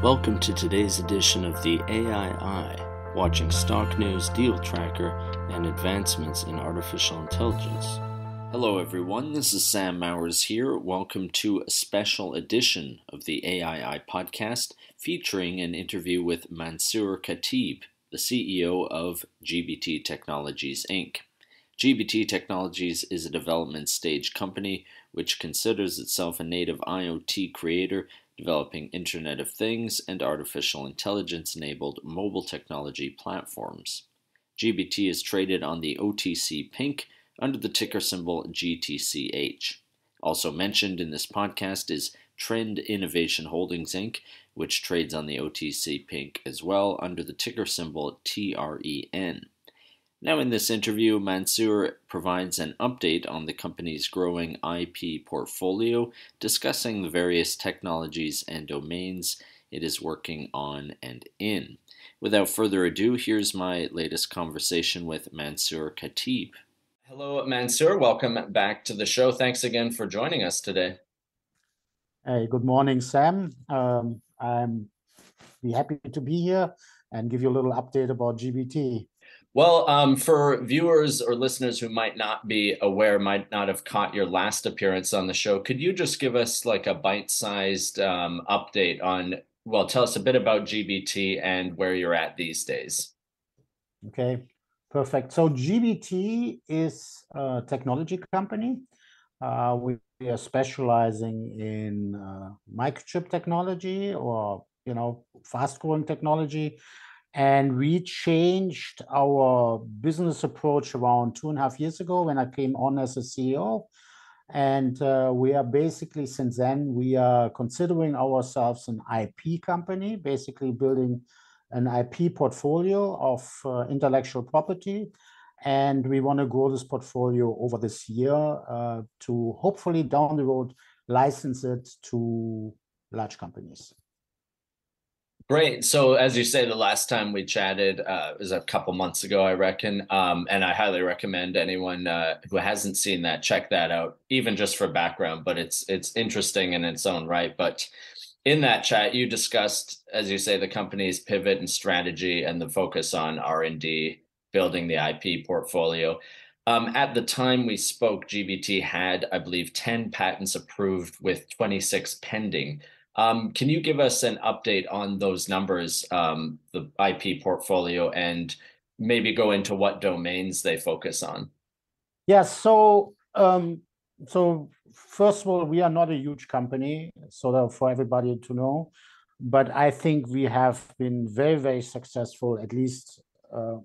Welcome to today's edition of the AI Eye, watching stock news, deal tracker, and advancements in artificial intelligence. Hello everyone, this is Sam Mowers here. Welcome to a special edition of the AI Eye podcast featuring an interview with Mansoor Khatib, the CEO of GBT Technologies Inc. GBT Technologies is a development stage company which considers itself a native IoT creator developing Internet of Things and artificial intelligence-enabled mobile technology platforms. GBT is traded on the OTC Pink under the ticker symbol GTCH. Also mentioned in this podcast is Trend Innovation Holdings Inc., which trades on the OTC Pink as well under the ticker symbol TREN. Now in this interview, Mansoor provides an update on the company's growing IP portfolio, discussing the various technologies and domains it is working on and in. Without further ado, here's my latest conversation with Mansoor Khatib. Hello, Mansoor. Welcome back to the show. Thanks again for joining us today. Hey, good morning, Sam. I'm happy to be here and give you a little update about GBT. Well, for viewers or listeners who might not be aware, might not have caught your last appearance on the show, could you just give us like a bite-sized update on, well, tell us a bit about GBT and where you're at these days? Okay, perfect. So GBT is a technology company. We are specializing in microchip technology or, fast-growing technology. And we changed our business approach around 2.5 years ago when I came on as a CEO. And we are basically, since then, we are considering ourselves an IP company, basically building an IP portfolio of intellectual property. And we want to grow this portfolio over this year to hopefully down the road license it to large companies. Great. So as you say, the last time we chatted was a couple months ago, I reckon. And I highly recommend anyone who hasn't seen that, check that out, even just for background. But it's interesting in its own right. But in that chat, you discussed, as you say, the company's pivot and strategy and the focus on R&D, building the IP portfolio. At the time we spoke, GBT had, I believe, 10 patents approved with 26 pending. Can you give us an update on those numbers, the IP portfolio, and maybe go into what domains they focus on? Yeah, so first of all, we are not a huge company, for everybody to know, but I think we have been very, very successful, at least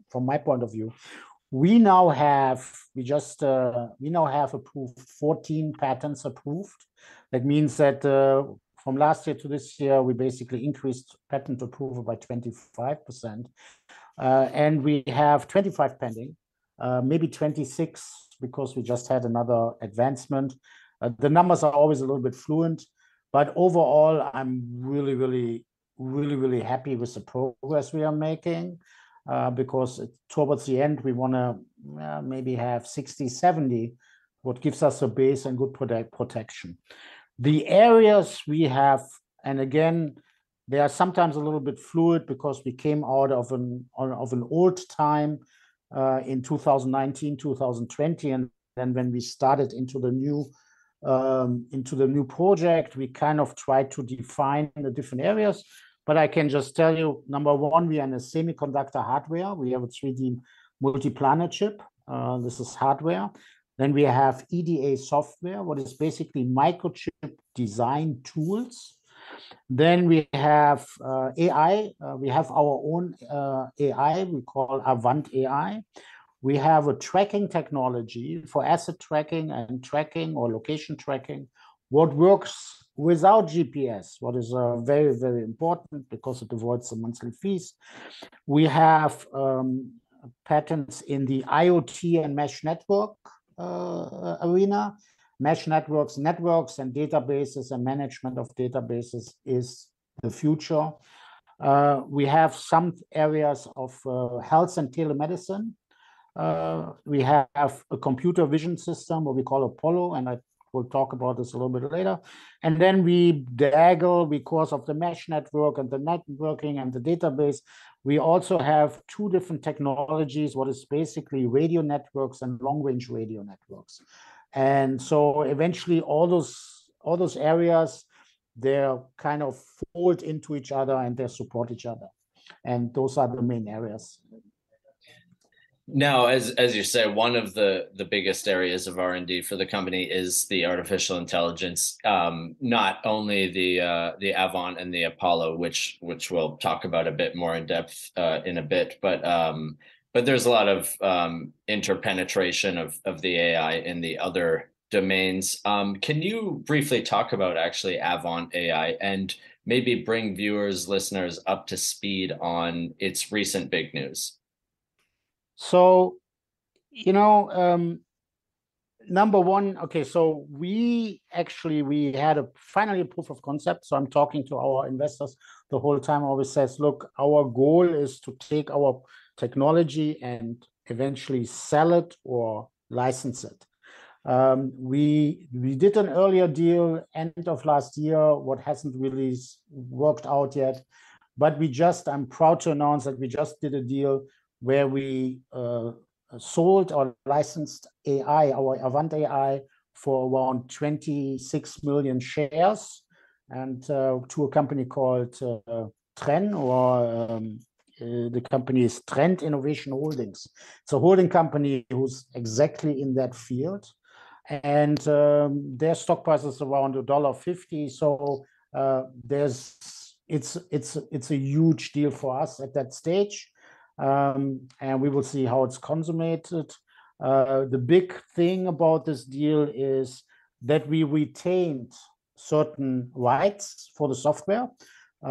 from my point of view. We now have approved 14 patents approved. That means that from last year to this year, we basically increased patent approval by 25%. And we have 25 pending, maybe 26, because we just had another advancement. The numbers are always a little bit fluent, but overall, I'm really, really, really, really happy with the progress we are making, because towards the end, we want to maybe have 60, 70, what gives us a base and good protection. The areas we have, and again, they are sometimes a little bit fluid because we came out of an old time in 2019, 2020, and then when we started into the new project, we kind of tried to define the different areas. But I can just tell you, number one, we are in a semiconductor hardware. We have a 3D multi-planar chip. This is hardware. Then we have EDA software, what is basically microchip design tools. Then we have AI. We have our own AI. We call Avant AI. We have a tracking technology for asset tracking and tracking or location tracking, what works without GPS, what is very, very important because it avoids the monthly fees. We have patents in the IoT and mesh network arena. Mesh networks and databases and management of databases is the future. We have some areas of health and telemedicine. We have a computer vision system, what we call Apollo, and I We'll talk about this a little bit later. And then we daggle because of the mesh network and the networking and the database. We also have two different technologies, what is basically radio networks and long-range radio networks. And so eventually all those areas, they're kind of fold into each other and they support each other. And those are the main areas. Now, as you say, one of the biggest areas of R&D for the company is the artificial intelligence. Not only the Avant and the Apollo, which we'll talk about a bit more in depth in a bit, but there's a lot of interpenetration of the AI in the other domains. Can you briefly talk about actually Avant AI and maybe bring viewers, listeners up to speed on its recent big news? So, number one, okay, so we had finally a proof of concept. So I'm talking to our investors the whole time. I always says, look, our goal is to take our technology and eventually sell it or license it. We did an earlier deal end of last year, what hasn't really worked out yet, but I'm proud to announce that we just did a deal where we sold or licensed AI, our Avant AI, for around 26 million shares, and to a company called Tren, or the company is Trend Innovation Holdings. It's a holding company who's exactly in that field, and their stock price is around $1.50. So it's a huge deal for us at that stage. And we will see how it's consummated. The big thing about this deal is that we retained certain rights for the software,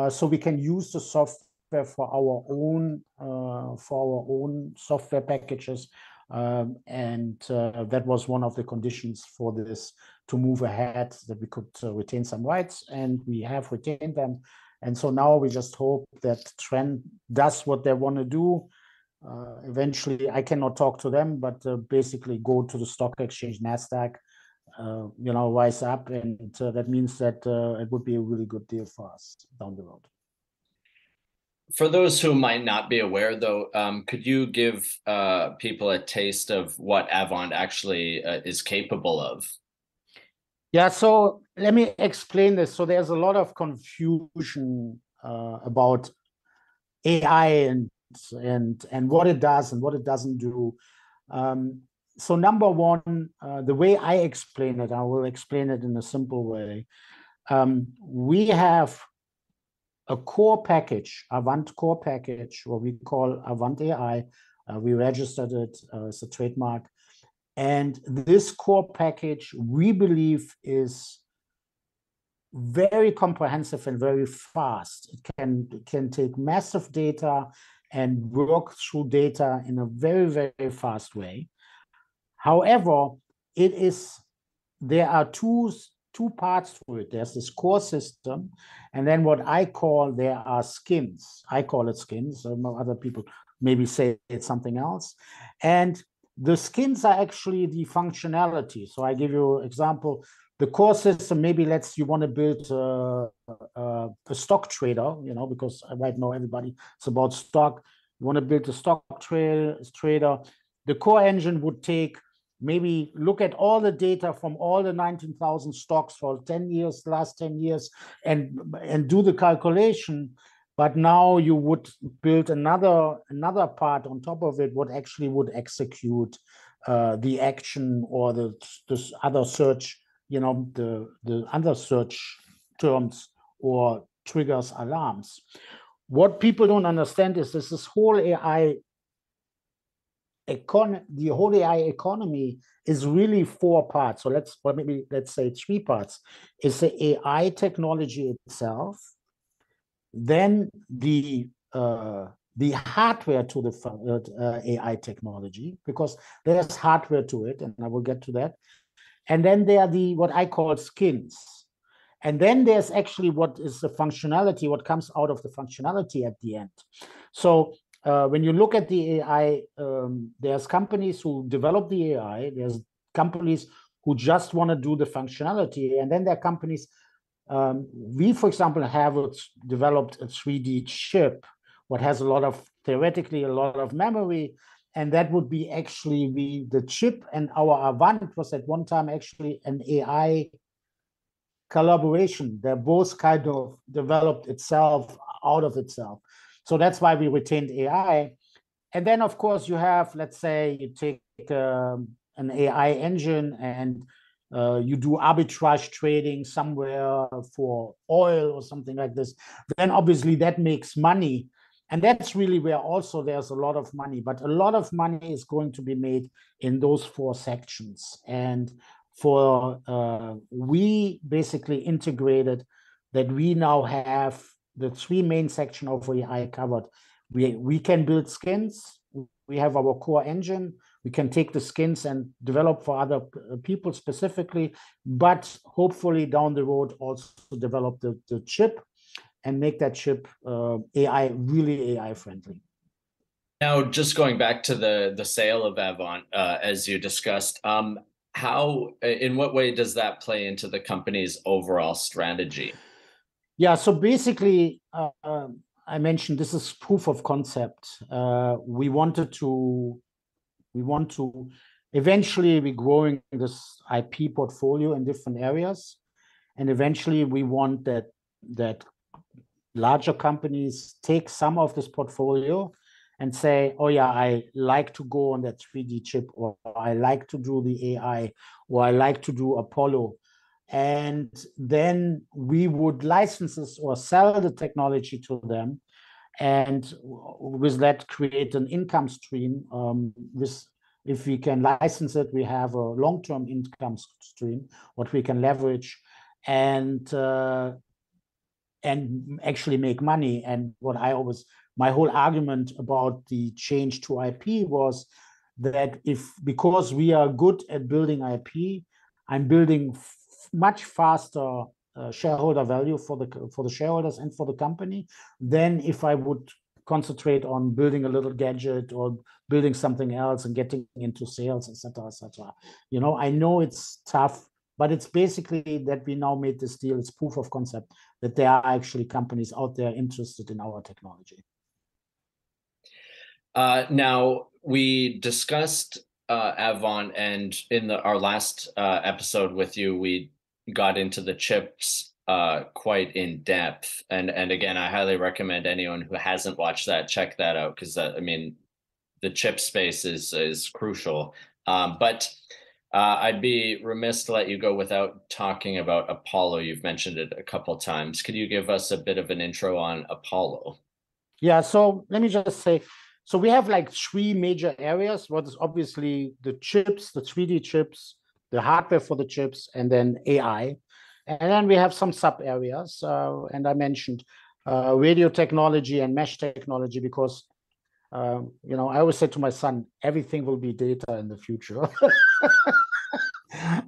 so we can use the software for our own software packages, and that was one of the conditions for this to move ahead, that we could retain some rights, and we have retained them. And so now we just hope that Trend does what they want to do. Eventually, I cannot talk to them, but basically go to the stock exchange, NASDAQ, rise up. And that means that it would be a really good deal for us down the road. For those who might not be aware, though, could you give people a taste of what Avant actually is capable of? Yeah, so let me explain this. So there's a lot of confusion about AI and what it does and what it doesn't do. So number one, the way I explain it, I will explain it in a simple way. We have a core package, Avant core package, what we call Avant AI. We registered it as a trademark. And this core package, we believe, is very comprehensive and very fast. It can take massive data and work through data in a very, very fast way. However, there are two parts to it. There's this core system, and then what there are skins. I call it skins. Other people maybe say it's something else. And the skins are actually the functionality. So I give you an example. The core system maybe you want to build a stock trader, because right now everybody is about stock. You want to build a stock trader. The core engine would maybe look at all the data from all the 19,000 stocks for last 10 years, and do the calculation. But now you would build another part on top of it, what actually would execute the action or the other search, the other search terms or triggers alarms. What people don't understand is this whole AI the whole AI economy is really 4 parts. So let's say 3 parts. It's the AI technology itself, then the hardware to the AI technology, because there's hardware to it, and I will get to that. And then there are what I call skins. And then there's actually what is the functionality, what comes out of the functionality at the end. So when you look at the AI, there's companies who develop the AI, there's companies who just want to do the functionality. And then there are companies, we, for example, have developed a 3D chip, what has theoretically a lot of memory, and that would be actually the chip, and our Avant was at one time actually an AI collaboration. They're both kind of developed itself out of itself. So that's why we retained AI. And then, of course, you have, let's say, you take an AI engine and you do arbitrage trading somewhere for oil or something like this. Then obviously that makes money. And that's really where also there's a lot of money. But a lot of money is going to be made in those 4 sections. And we basically integrated that we now have the 3 main sections of AI covered. We can build skins. We have our core engine. We can take the skins and develop for other people specifically, but hopefully down the road also develop the chip and make that chip really AI friendly. Now, just going back to the sale of Avant, as you discussed, in what way does that play into the company's overall strategy? Yeah, so basically, I mentioned this is proof of concept. We want to eventually be growing this IP portfolio in different areas, and eventually we want that larger companies take some of this portfolio and say, oh yeah, I like to go on that 3D chip, or I like to do the AI, or I like to do Apollo. And then we would license this or sell the technology to them, and with that create an income stream. If we can license it, we have a long-term income stream, what we can leverage, and actually make money. And my whole argument about the change to IP was that because we are good at building IP, I'm building much faster shareholder value for the shareholders and for the company than if I would concentrate on building a little gadget or building something else and getting into sales, etc., etc. I know it's tough, but it's basically that we now made this deal. It's proof of concept that there are actually companies out there interested in our technology. Now, we discussed Avant, and in our last episode with you, we got into the chips quite in depth. And again, I highly recommend anyone who hasn't watched that, check that out, because the chip space is crucial. But I'd be remiss to let you go without talking about Apollo. You've mentioned it a couple of times. Could you give us a bit of an intro on Apollo? Yeah, so let me just say, so we have like 3 major areas. What is obviously the chips, the 3D chips, the hardware for the chips, and then AI. And then we have some sub areas. And I mentioned radio technology and mesh technology because, I always say to my son, everything will be data in the future.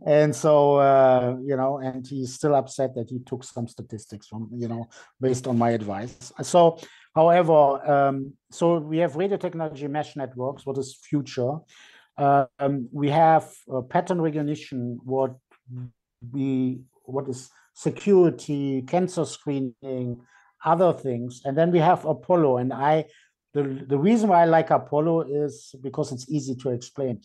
And so, and he's still upset that he took some statistics from, based on my advice. So, however, so we have radio technology, mesh networks, what is future. We have pattern recognition, what is security, cancer screening, other things. And then we have Apollo. And the reason why I like Apollo is because it's easy to explain.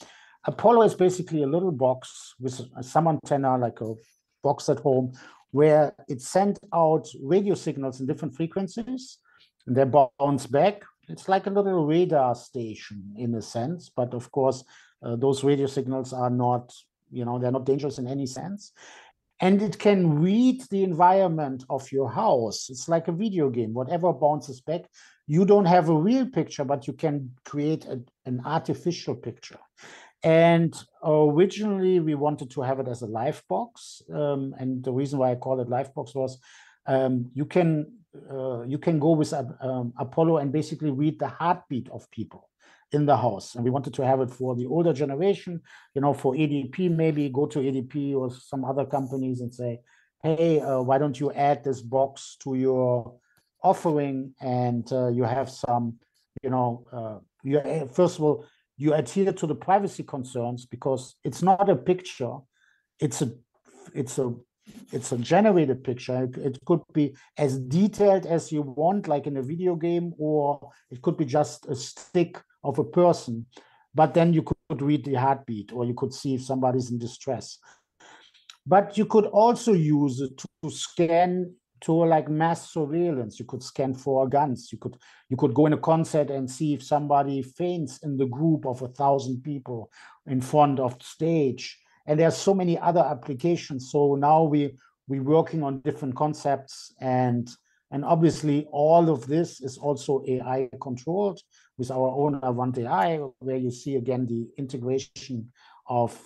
Apollo is basically a little box with some antenna, like a box at home, where it sends out radio signals in different frequencies, and they bounce back. It's like a little radar station in a sense, but of course, those radio signals are not, they're not dangerous in any sense. And it can read the environment of your house. It's like a video game. Whatever bounces back, you don't have a real picture, but you can create an artificial picture. And originally, we wanted to have it as a live box. And the reason why I call it live box was you can go with Apollo and basically read the heartbeat of people in the house. And we wanted to have it for the older generation, for ADP, maybe go to ADP or some other companies and say, hey, why don't you add this box to your offering? And you have some, first of all, you adhere to the privacy concerns because it's not a picture. it's a generated picture. It could be as detailed as you want, like in a video game, or it could be just a stick of a person. But then you could read the heartbeat, or you could see if somebody's in distress. But you could also use it to scan, to like mass surveillance. You could scan for guns. You could go in a concert and see if somebody faints in the group of 1,000 people in front of the stage. And there's so many other applications. So now we're working on different concepts, and obviously all of this is also AI controlled with our own Avant AI, where you see again the integration of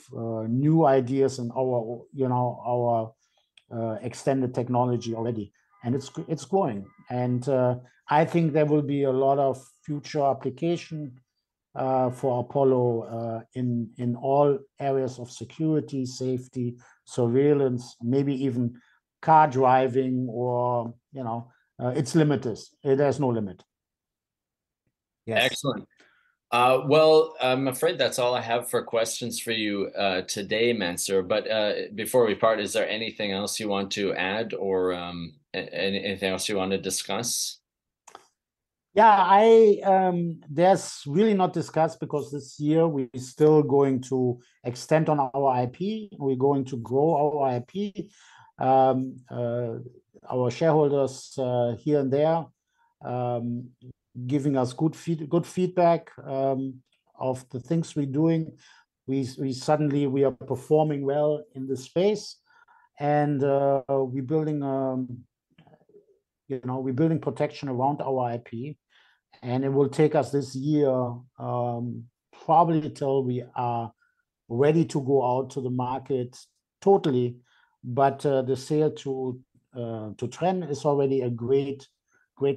new ideas and our extended technology already, and it's growing. And I think there will be a lot of future application for Apollo in all areas of security, safety, surveillance, maybe even car driving, or it's limitless. There's no limit. Yes. Excellent. Well, I'm afraid that's all I have for questions for you today, Mansur. But before we part, is there anything else you want to add, or anything else you want to discuss? Yeah, there's really not discussed, because this year we're still going to extend on our IP. We're going to grow our IP. Our shareholders here and there giving us good feedback of the things we're doing. We are performing well in this space, and we're building we're building protection around our IP, and it will take us this year probably till we are ready to go out to the market totally. But the sale to Trend is already a great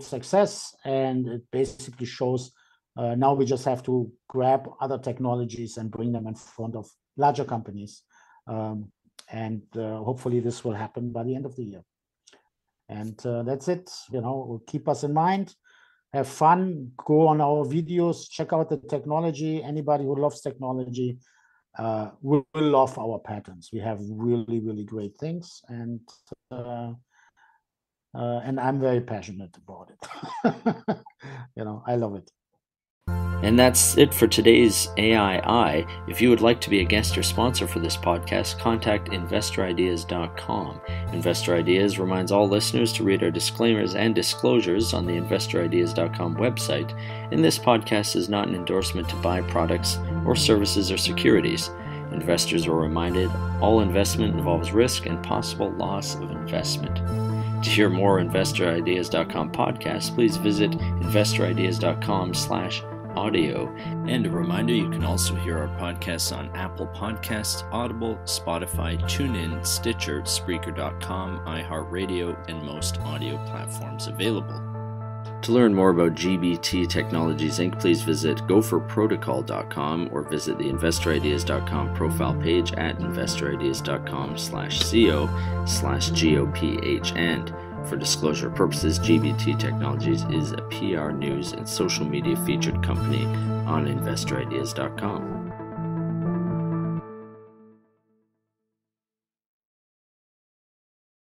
success, and it basically shows now we just have to grab other technologies and bring them in front of larger companies, and hopefully this will happen by the end of the year. And that's it. Keep us in mind, have fun, go on our videos, check out the technology. Anybody who loves technology will love our patents. We have really great things, and I'm very passionate about it. I love it. And that's it for today's AI. If you would like to be a guest or sponsor for this podcast, contact InvestorIdeas.com. Investor Ideas reminds all listeners to read our disclaimers and disclosures on the InvestorIdeas.com website, and this podcast is not an endorsement to buy products or services or securities. Investors are reminded all investment involves risk and possible loss of investment. To hear more InvestorIdeas.com podcasts, please visit InvestorIdeas.com/audio. And a reminder, you can also hear our podcasts on Apple Podcasts, Audible, Spotify, TuneIn, Stitcher, Spreaker.com, iHeartRadio, and most audio platforms available. To learn more about GBT Technologies Inc., please visit gopherprotocol.com or visit the InvestorIdeas.com profile page at InvestorIdeas.com/co/GOPH. And for disclosure purposes, GBT Technologies is a PR, news, and social media featured company on InvestorIdeas.com.